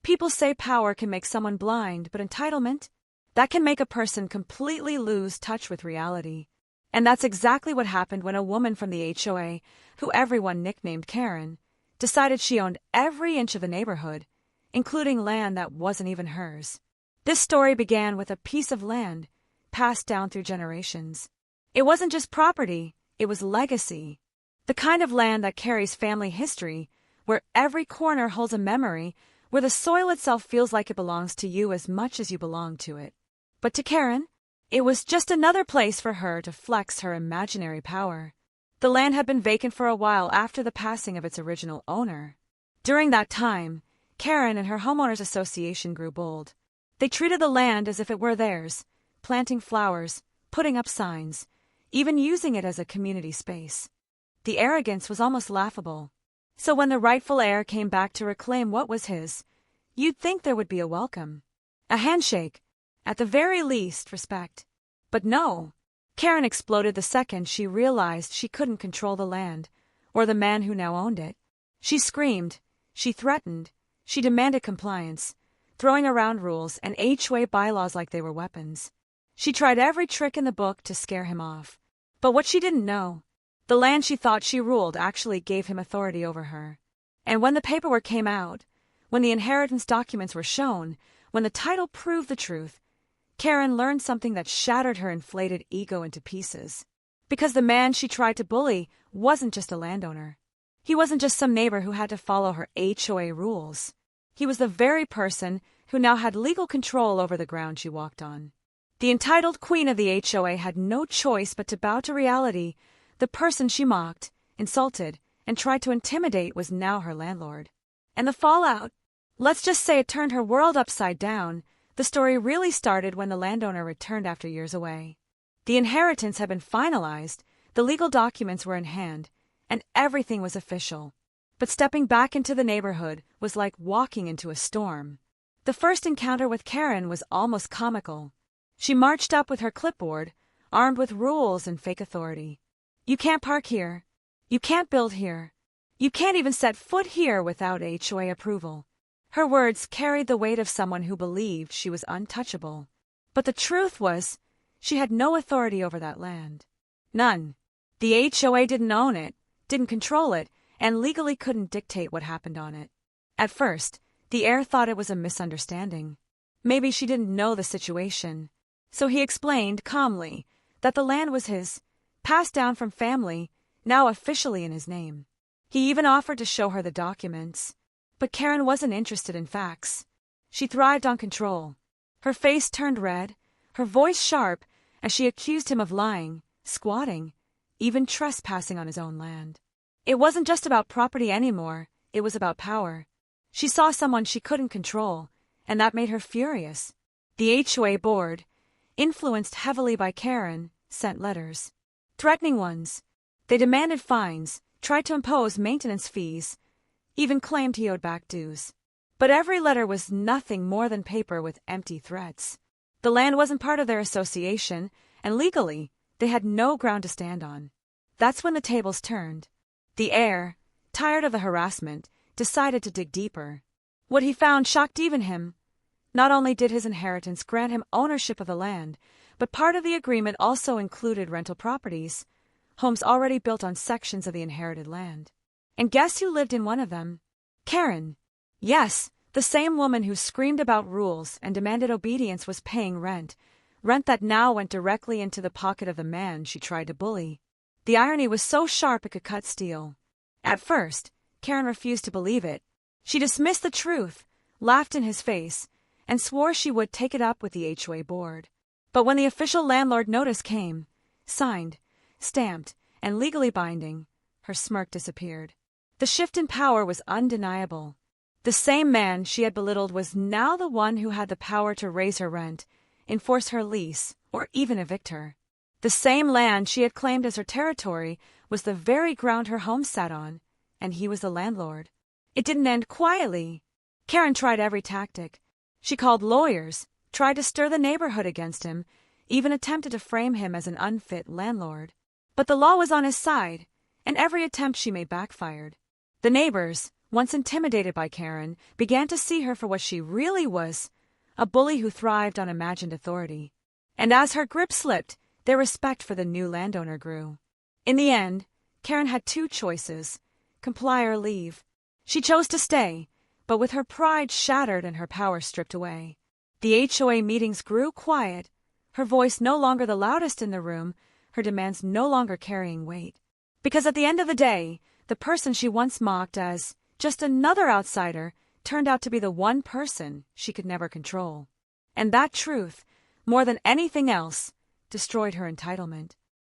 People say power can make someone blind, but entitlement? That can make a person completely lose touch with reality. And that's exactly what happened when a woman from the HOA, who everyone nicknamed Karen, decided she owned every inch of the neighborhood, including land that wasn't even hers. This story began with a piece of land passed down through generations. It wasn't just property, it was legacy. The kind of land that carries family history, where every corner holds a memory, where the soil itself feels like it belongs to you as much as you belong to it. But to Karen, it was just another place for her to flex her imaginary power. The land had been vacant for a while after the passing of its original owner. During that time, Karen and her homeowners association grew bold. They treated the land as if it were theirs, planting flowers, putting up signs, even using it as a community space. The arrogance was almost laughable. So when the rightful heir came back to reclaim what was his, you'd think there would be a welcome. A handshake, at the very least, respect. But no. Karen exploded the second she realized she couldn't control the land, or the man who now owned it. She screamed, she threatened, she demanded compliance, throwing around rules and HOA bylaws like they were weapons. She tried every trick in the book to scare him off. But what she didn't know, the land she thought she ruled actually gave him authority over her. And when the paperwork came out, when the inheritance documents were shown, when the title proved the truth, Karen learned something that shattered her inflated ego into pieces. Because the man she tried to bully wasn't just a landowner. He wasn't just some neighbor who had to follow her HOA rules. He was the very person who now had legal control over the ground she walked on. The entitled queen of the HOA had no choice but to bow to reality. The person she mocked, insulted, and tried to intimidate was now her landlord. And the fallout? Let's just say it turned her world upside down. The story really started when the landowner returned after years away. The inheritance had been finalized, the legal documents were in hand, and everything was official. But stepping back into the neighborhood was like walking into a storm. The first encounter with Karen was almost comical. She marched up with her clipboard, armed with rules and fake authority. You can't park here. You can't build here. You can't even set foot here without HOA approval. Her words carried the weight of someone who believed she was untouchable. But the truth was, she had no authority over that land. None. The HOA didn't own it, didn't control it, and legally couldn't dictate what happened on it. At first, the heir thought it was a misunderstanding. Maybe she didn't know the situation. So he explained calmly that the land was his, passed down from family, now officially in his name. He even offered to show her the documents. But Karen wasn't interested in facts. She thrived on control. Her face turned red, her voice sharp, as she accused him of lying, squatting, even trespassing on his own land. It wasn't just about property anymore, it was about power. She saw someone she couldn't control, and that made her furious. The HOA board, influenced heavily by Karen, sent letters. Threatening ones. They demanded fines, tried to impose maintenance fees, even claimed he owed back dues. But every letter was nothing more than paper with empty threats. The land wasn't part of their association, and legally, they had no ground to stand on. That's when the tables turned. The heir, tired of the harassment, decided to dig deeper. What he found shocked even him. Not only did his inheritance grant him ownership of the land, but part of the agreement also included rental properties, homes already built on sections of the inherited land. And guess who lived in one of them? Karen. Yes, the same woman who screamed about rules and demanded obedience was paying rent that now went directly into the pocket of the man she tried to bully. The irony was so sharp it could cut steel. At first, Karen refused to believe it. She dismissed the truth, laughed in his face, and swore she would take it up with the HOA board. But when the official landlord notice came, signed, stamped, and legally binding, her smirk disappeared. The shift in power was undeniable. The same man she had belittled was now the one who had the power to raise her rent, enforce her lease, or even evict her. The same land she had claimed as her territory was the very ground her home sat on, and he was the landlord. It didn't end quietly. Karen tried every tactic. She called lawyers, tried to stir the neighborhood against him, even attempted to frame him as an unfit landlord. But the law was on his side, and every attempt she made backfired. The neighbors, once intimidated by Karen, began to see her for what she really was, a bully who thrived on imagined authority. And as her grip slipped, their respect for the new landowner grew. In the end, Karen had two choices: comply or leave. She chose to stay, but with her pride shattered and her power stripped away. The HOA meetings grew quiet, her voice no longer the loudest in the room, her demands no longer carrying weight. Because at the end of the day, the person she once mocked as just another outsider turned out to be the one person she could never control. And that truth, more than anything else, destroyed her entitlement.